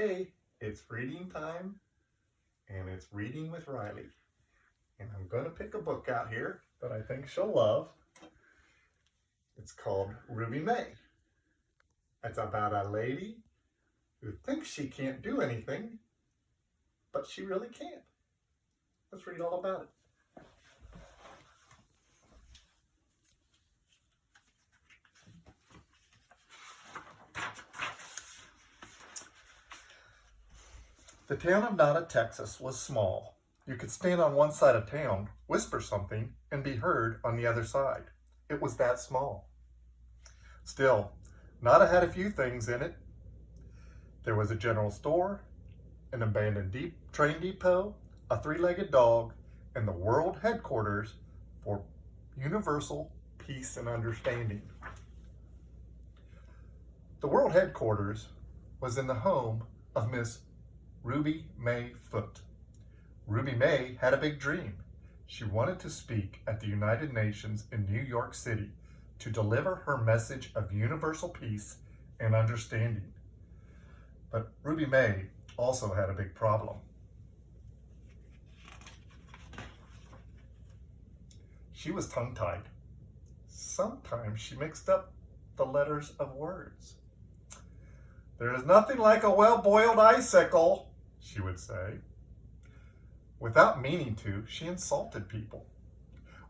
Okay, it's reading time, and it's reading with Rilee. And I'm going to pick a book out here that I think she'll love. It's called Ruby May. It's about a lady who thinks she can't do anything, but she really can. Let's read all about it. The town of Nada, Texas was small. You could stand on one side of town, whisper something, and be heard on the other side. It was that small. Still, Nada had a few things in it. There was a general store, an abandoned train depot, a three-legged dog, and the world headquarters for universal peace and understanding. The world headquarters was in the home of Miss Ruby May Foote. Ruby May had a big dream. She wanted to speak at the United Nations in New York City to deliver her message of universal peace and understanding. But Ruby May also had a big problem. She was tongue-tied. Sometimes she mixed up the letters of words. "There is nothing like a well-boiled icicle," she would say. Without meaning to, she insulted people.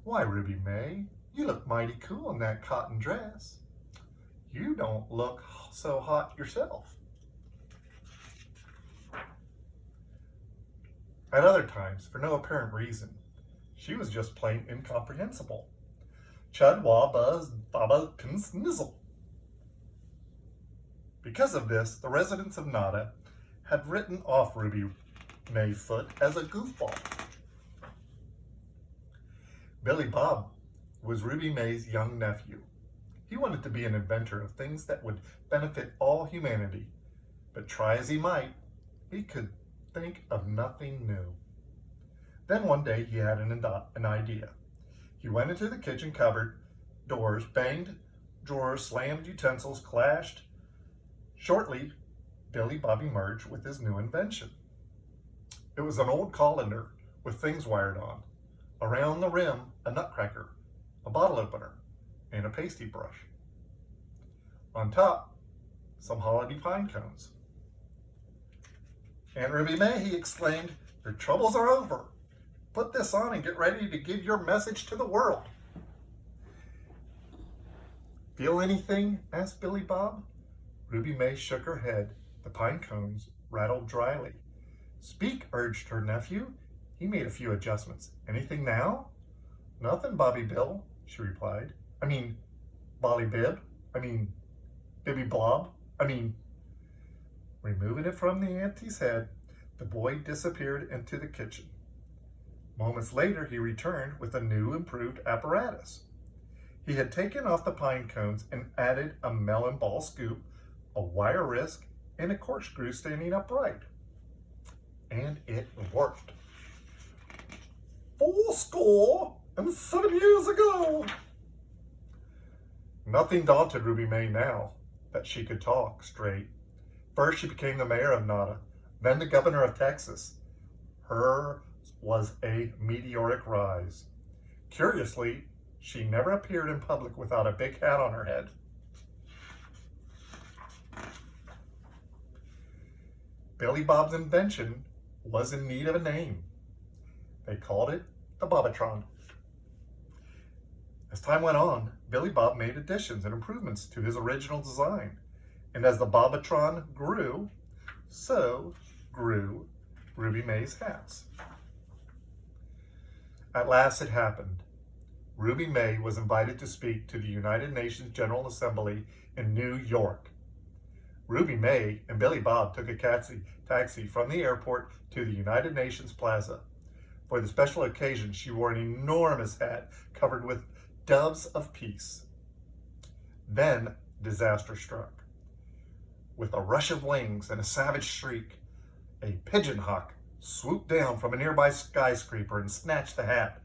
"Why, Ruby May, you look mighty cool in that cotton dress. You don't look so hot yourself." At other times, for no apparent reason, she was just plain incomprehensible. Chud wah buzz baba snizzle. Because of this, the residents of Nada had written off Ruby May Foote as a goofball. Billy Bob was Ruby May's young nephew. He wanted to be an inventor of things that would benefit all humanity, but try as he might, he could think of nothing new. Then one day he had an idea. He went into the kitchen cupboard, doors banged, drawers slammed, utensils clashed. Shortly, Billy Bob emerged with his new invention. It was an old colander with things wired on. Around the rim, a nutcracker, a bottle opener, and a pasty brush. On top, some holiday pine cones. "Aunt Ruby May," he exclaimed, "your troubles are over. Put this on and get ready to give your message to the world." "Feel anything?" asked Billy Bob. Ruby May shook her head. The pine cones rattled dryly. "Speak," urged her nephew. He made a few adjustments. "Anything now?" "Nothing, Bobby Bill," she replied. Bolly Bib. Bibby Blob. Removing it from the auntie's head, the boy disappeared into the kitchen. Moments later, he returned with a new improved apparatus. He had taken off the pine cones and added a melon ball scoop, a wire wrist, and a corkscrew standing upright. And it worked. 70 years ago. Nothing daunted Ruby May now that she could talk straight. First, she became the mayor of Nada, then the governor of Texas. Hers was a meteoric rise. Curiously, she never appeared in public without a big hat on her head. Billy Bob's invention was in need of a name. They called it the Bobatron. As time went on, Billy Bob made additions and improvements to his original design. And as the Bobatron grew, so grew Ruby May's hats. At last it happened. Ruby May was invited to speak to the United Nations General Assembly in New York. Ruby May and Billy Bob took a taxi from the airport to the United Nations Plaza. For the special occasion, she wore an enormous hat covered with doves of peace. Then disaster struck. With a rush of wings and a savage shriek, a pigeon hawk swooped down from a nearby skyscraper and snatched the hat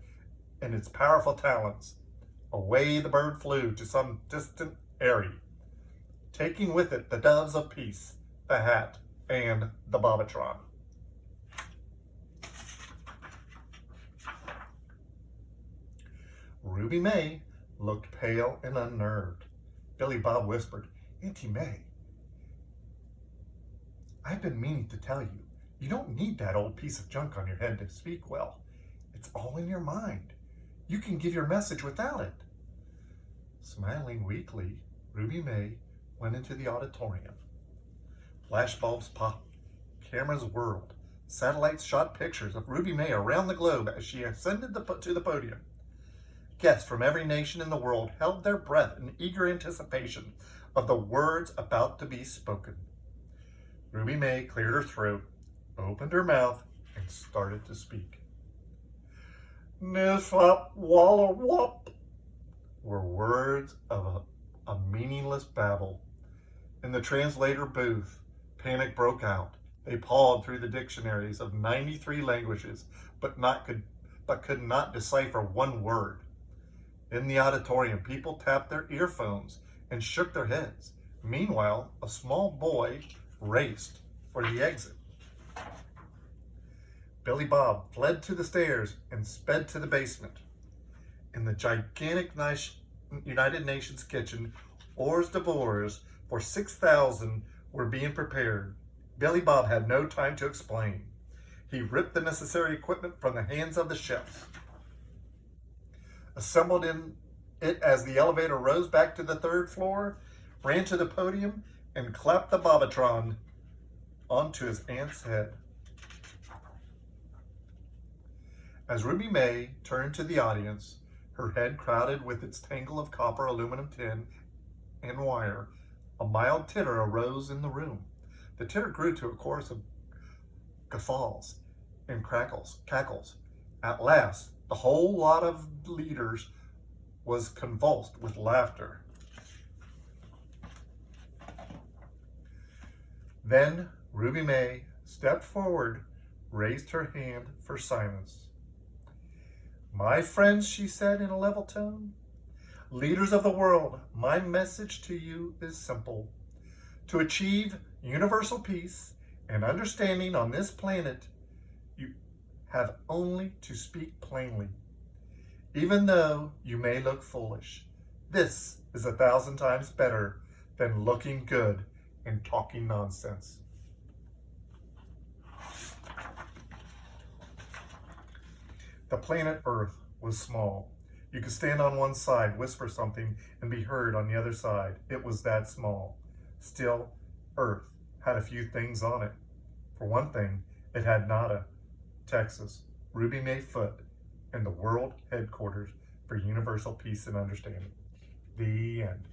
in its powerful talons. Away the bird flew to some distant eyrie, taking with it the doves of peace, the hat, and the Bobatron. Ruby May looked pale and unnerved. Billy Bob whispered, "Auntie May, I've been meaning to tell you, you don't need that old piece of junk on your head to speak well. It's all in your mind. You can give your message without it." Smiling weakly, Ruby May went into the auditorium. Flashbulbs popped, cameras whirled, satellites shot pictures of Ruby May around the globe as she ascended to the podium. Guests from every nation in the world held their breath in eager anticipation of the words about to be spoken. Ruby May cleared her throat, opened her mouth, and started to speak. "Niflop walla wop" were words of a meaningless babble. In the translator booth, panic broke out. They pawed through the dictionaries of 93 languages, but could not decipher one word. In the auditorium, people tapped their earphones and shook their heads. Meanwhile, a small boy raced for the exit. Billy Bob fled to the stairs and sped to the basement. In the gigantic United Nations kitchen, hors d'oeuvres for 6,000 were being prepared. Billy Bob had no time to explain. He ripped the necessary equipment from the hands of the chefs, assembled in it as the elevator rose back to the third floor, ran to the podium, and clapped the Bobatron onto his aunt's head. As Ruby May turned to the audience, her head crowded with its tangle of copper, aluminum, tin, and wire, a mild titter arose in the room. The titter grew to a chorus of guffaws and cackles. At last, the whole lot of leaders was convulsed with laughter. Then Ruby May stepped forward, raised her hand for silence. "My friends," she said in a level tone, "leaders of the world, my message to you is simple. To achieve universal peace and understanding on this planet, you have only to speak plainly. Even though you may look foolish, this is 1,000 times better than looking good and talking nonsense." The planet Earth was small. You could stand on one side, whisper something, and be heard on the other side. It was that small. Still, Earth had a few things on it. For one thing, it had Nada, Texas, Ruby May Foot, and the world headquarters for universal peace and understanding. The end.